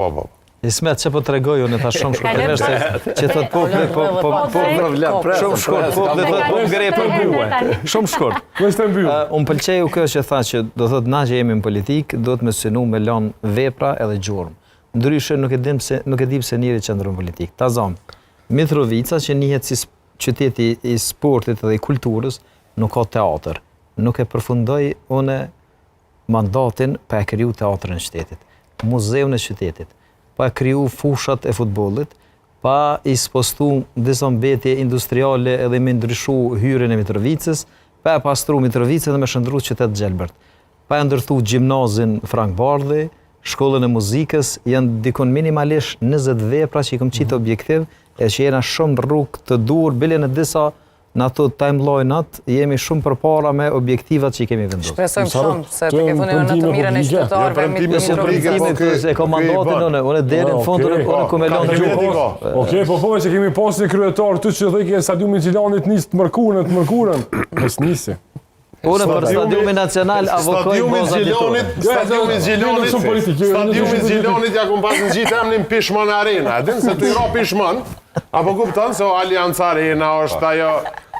Po. Ismet, që po të regoj, unë thash shumë shkurt të verse, që thot popli, shumë shkurt, popli thot po ngre për bue. Shumë shkurt. Unë pëlqeju kjo që tha që do thot na që jemi në politikë, do të më synu me lanë vepra edhe gjurmë. Ndryshe nuk e di pse njëri qëndron politikë. Ta zam, Mitrovica që njihet si qyteti i sportit dhe i kulturës, nuk ka teatr. Nuk e përfundoi unë mandatin pa e kriju teatrën e qytetit, muzeun e qytetit, pa kriju fushat e futbollit, pa i spostu disa mbetje industriale edhe me ndryshu hyrjen e Mitrovicës, pa e pastru Mitrovicën dhe me shëndru qytet Gjelbert, pa e ndërtu gjimnazin Frank Bardhi, shkollën e muzikës, janë dikon minimalisht 20 vepra që i kom qitë objektiv, e që jena shumë rrugë të dur, bile në disa në ato timeline-at, jemi shumë përpara me objektivat që i kemi vendosur. Shpresojmë shumë, se të ke fundi në të mirën e qytetarëve, e ka mandatin, unë deri në fund, unë ku me lanë gjurë. Okej, po që kemi pas një kryetar të që dhejke stadiumin Gjilanit nisë të mërkurën, nësë nisi. Unë për stadiumin nacional avokoj boza Stadiumin Gjilanit ja kum pas në gjithë emnin Pishman Arena. Edhin se të i ra Pishman, apo kupton se Alianca Arena është ajo,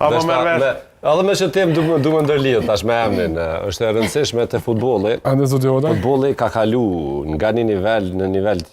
apo mervesh. Edhe me që tem du më ndërlidh tash me emnin, është e rëndësishme të futbolli. Ande zoti Oda? Futbolli ka kalu nga një nivel në nivel